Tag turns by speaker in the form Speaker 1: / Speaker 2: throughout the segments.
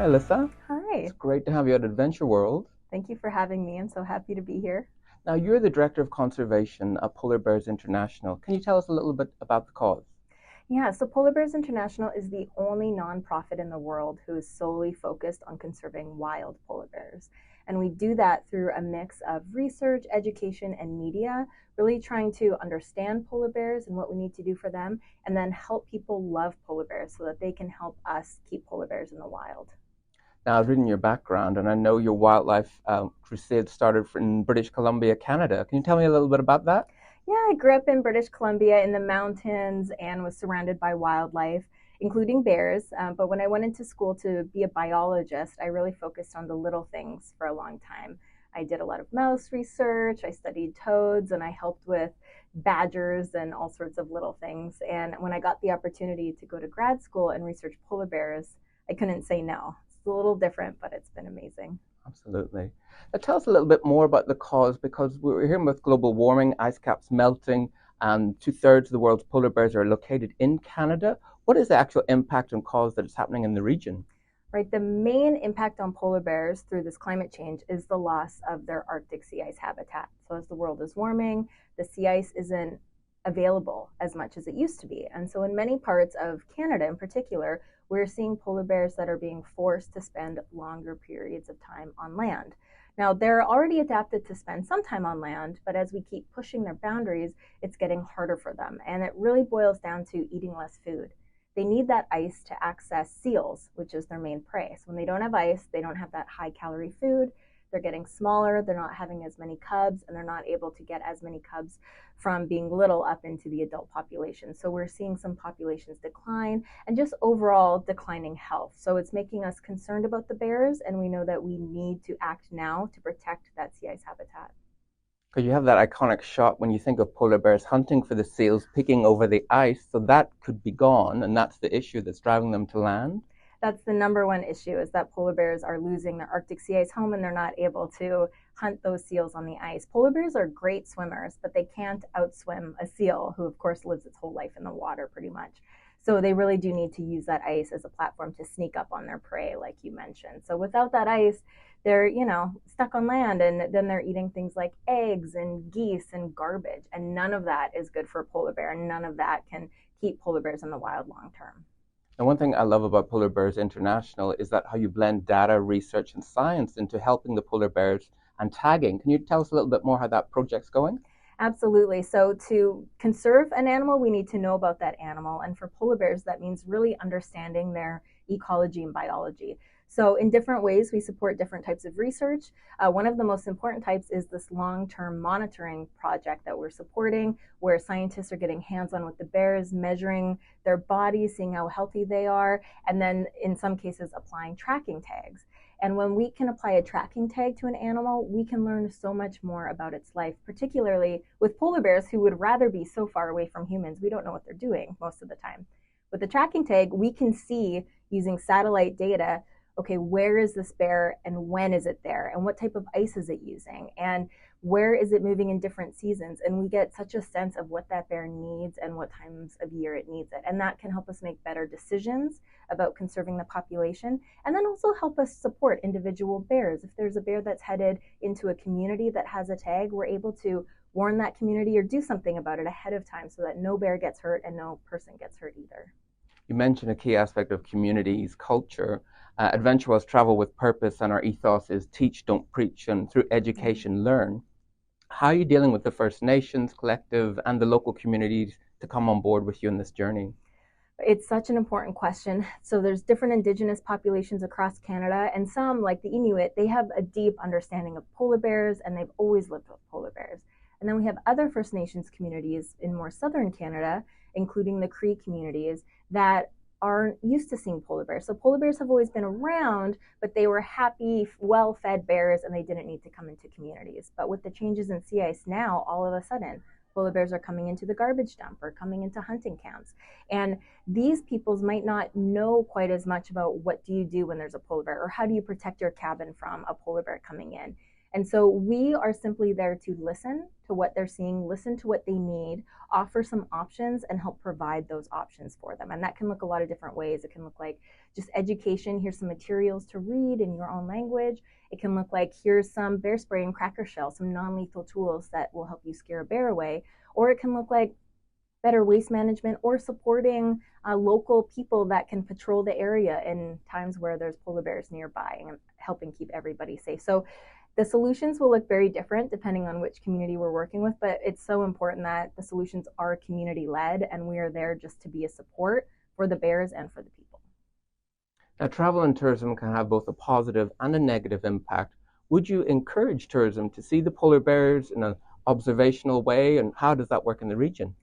Speaker 1: Alyssa. It's
Speaker 2: Hi,
Speaker 1: great to have you at Adventure World.
Speaker 2: thank you for having me. I'm so happy to be here.
Speaker 1: Now, you're the Director of Conservation at Polar Bears International. Can you tell us a little bit about the cause?
Speaker 2: Yeah, so Polar Bears International is the only nonprofit in the world who is solely focused on conserving wild polar bears. And we do that through a mix of research, education, and media, really trying to understand polar bears and what we need to do for them, and then help people love polar bears so that they can help us keep polar bears in the wild.
Speaker 1: Now, I've read your background, and I know your wildlife crusade started in British Columbia, Canada. Can you tell me a little bit about that?
Speaker 2: Yeah, I grew up in British Columbia in the mountains and was surrounded by wildlife, including bears. But when I went into school to be a biologist, I really focused on the little things for a long time. I did a lot of mouse research, I studied toads, and I helped with badgers and all sorts of little things. And when I got the opportunity to go to grad school and research polar bears, I couldn't say no. It's a little different, but it's been amazing.
Speaker 1: Absolutely. Now, tell us a little bit more about the cause because we're hearing with global warming, ice caps melting, and two-thirds of the world's polar bears are located in Canada. What is the actual impact and cause that is happening in the region?
Speaker 2: Right, the main impact on polar bears through this climate change is the loss of their Arctic sea ice habitat. So as the world is warming, the sea ice isn't available as much as it used to be. And so in many parts of Canada in particular, we're seeing polar bears that are being forced to spend longer periods of time on land. Now, they're already adapted to spend some time on land, but as we keep pushing their boundaries, it's getting harder for them. And it really boils down to eating less food. They need that ice to access seals, which is their main prey. So when they don't have ice, they don't have that high calorie food. They're getting smaller, they're not having as many cubs, and they're not able to get as many cubs from being little up into the adult population. So we're seeing some populations decline and just overall declining health. So it's making us concerned about the bears, and we know that we need to act now to protect that sea ice habitat.
Speaker 1: Because you have that iconic shot when you think of polar bears hunting for the seals, picking over the ice, so that could be gone, and that's the issue that's driving them to land.
Speaker 2: That's the number one issue, is that polar bears are losing their Arctic sea ice home and they're not able to hunt those seals on the ice. Polar bears are great swimmers, but they can't outswim a seal, who of course lives its whole life in the water pretty much. So they really do need to use that ice as a platform to sneak up on their prey, like you mentioned. So without that ice, they're, stuck on land, and then they're eating things like eggs and geese and garbage. And none of that is good for a polar bear, and none of that can keep polar bears in the wild long term.
Speaker 1: And one thing I love about Polar Bears International is that how you blend data, research, and science into helping the polar bears and tagging. Can you tell us a little bit more how that project's going?
Speaker 2: Absolutely. So to conserve an animal, we need to know about that animal. And for polar bears, that means really understanding their ecology and biology. So in different ways, we support different types of research. One of the most important types is this long-term monitoring project that we're supporting, where scientists are getting hands-on with the bears, measuring their bodies, seeing how healthy they are, and then in some cases applying tracking tags. And when we can apply a tracking tag to an animal, we can learn so much more about its life, particularly with polar bears who would rather be so far away from humans. We don't know what they're doing most of the time. With the tracking tag, we can see using satellite data, okay, where is this bear and when is it there? And what type of ice is it using? And where is it moving in different seasons? And we get such a sense of what that bear needs and what times of year it needs it. And that can help us make better decisions about conserving the population, and then also help us support individual bears. If there's a bear that's headed into a community that has a tag, we're able to warn that community or do something about it ahead of time so that no bear gets hurt and no person gets hurt either.
Speaker 1: You mentioned a key aspect of communities, culture. Adventure was travel with purpose, and our ethos is teach, don't preach, and through education, learn. How are you dealing with the First Nations collective and the local communities to come on board with you in this journey?
Speaker 2: It's such an important question. So there's different indigenous populations across Canada, and some, like the Inuit, they have a deep understanding of polar bears and they've always lived with polar bears. And then we have other First Nations communities in more southern Canada, including the Cree communities, that aren't used to seeing polar bears. So polar bears have always been around, but they were happy, well-fed bears, and they didn't need to come into communities. But with the changes in sea ice now, all of a sudden, polar bears are coming into the garbage dump or coming into hunting camps. And these peoples might not know quite as much about what do you do when there's a polar bear, or how do you protect your cabin from a polar bear coming in. And so we are simply there to listen to what they're seeing, listen to what they need, offer some options, and help provide those options for them. And that can look a lot of different ways. It can look like just education. Here's some materials to read in your own language. It can look like here's some bear spray and cracker shell, some non-lethal tools that will help you scare a bear away. Or it can look like better waste management or supporting local people that can patrol the area in times where there's polar bears nearby and helping keep everybody safe. So the solutions will look very different depending on which community we're working with, but it's so important that the solutions are community led and we are there just to be a support for the bears and for the people.
Speaker 1: Now, travel and tourism can have both a positive and a negative impact. Would you encourage tourism to see the polar bears in an observational way, and how does that work in the region?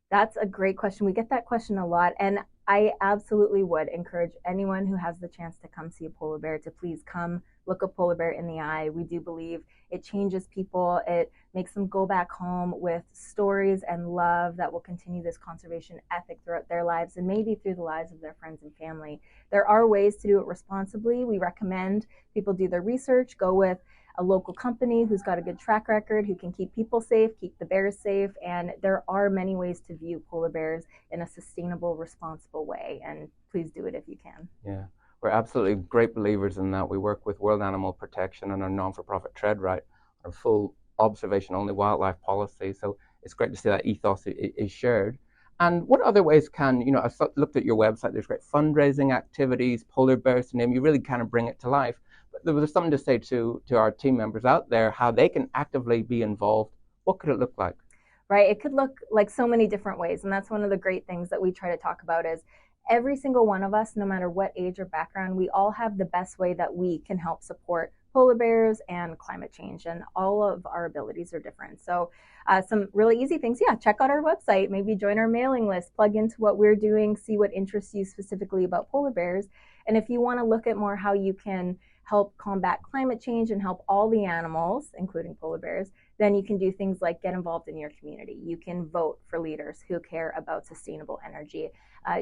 Speaker 2: That's a great question. We get that question a lot, and I absolutely would encourage anyone who has the chance to come see a polar bear to please come look a polar bear in the eye. We do believe it changes people. It makes them go back home with stories and love that will continue this conservation ethic throughout their lives and maybe through the lives of their friends and family. There are ways to do it responsibly. We recommend people do their research, go with a local company who's got a good track record, who can keep people safe, keep the bears safe, and there are many ways to view polar bears in a sustainable, responsible way, and please do it if you can.
Speaker 1: Yeah, we're absolutely great believers in that. We work with World Animal Protection and our non-for-profit Tread Right, our full observation-only wildlife policy, so it's great to see that ethos is shared. And what other ways can, I've looked at your website, there's great fundraising activities, polar bears to name, you really kind of bring it to life. But there was something to say to our team members out there, how they can actively be involved. What could it look like?
Speaker 2: Right, it could look like so many different ways. And that's one of the great things that we try to talk about is every single one of us, no matter what age or background, we all have the best way that we can help support polar bears and climate change, and all of our abilities are different. So some really easy things, check out our website, maybe join our mailing list, plug into what we're doing, see what interests you specifically about polar bears. And if you want to look at more how you can help combat climate change and help all the animals, including polar bears, then you can do things like get involved in your community. You can vote for leaders who care about sustainable energy.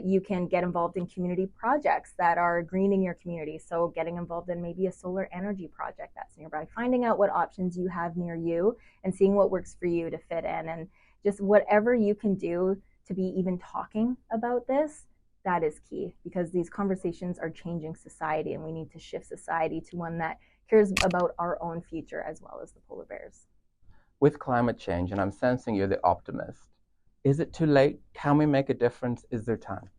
Speaker 2: You can get involved in community projects that are greening your community. So getting involved in maybe a solar energy project that's nearby, finding out what options you have near you and seeing what works for you to fit in. And just whatever you can do to be even talking about this, that is key, because these conversations are changing society and we need to shift society to one that cares about our own future as well as the polar bears.
Speaker 1: With climate change, and I'm sensing you're the optimist, is it too late? Can we make a difference? Is there time?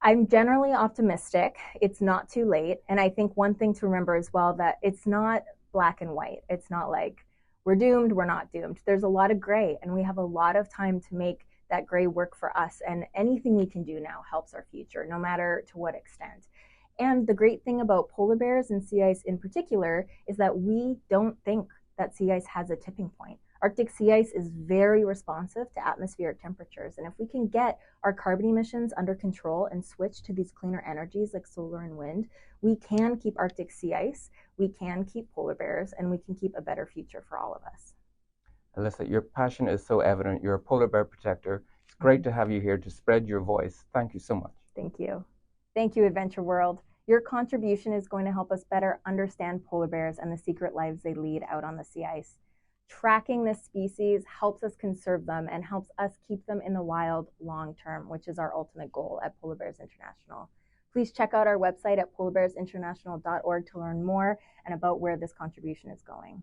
Speaker 2: I'm generally optimistic. It's not too late. And I think one thing to remember as well, that it's not black and white. It's not like we're doomed, we're not doomed. There's a lot of gray, and we have a lot of time to make that gray work for us. And anything we can do now helps our future, no matter to what extent. And the great thing about polar bears and sea ice in particular is that we don't think that sea ice has a tipping point. Arctic sea ice is very responsive to atmospheric temperatures. And if we can get our carbon emissions under control and switch to these cleaner energies like solar and wind, we can keep Arctic sea ice, we can keep polar bears, and we can keep a better future for all of us.
Speaker 1: Alysa, your passion is so evident. You're a polar bear protector. It's great to have you here to spread your voice. Thank you so much.
Speaker 2: Thank you. Thank you, Adventure World. Your contribution is going to help us better understand polar bears and the secret lives they lead out on the sea ice. Tracking this species helps us conserve them and helps us keep them in the wild long term, which is our ultimate goal at Polar Bears International. Please check out our website at polarbearsinternational.org to learn more and about where this contribution is going.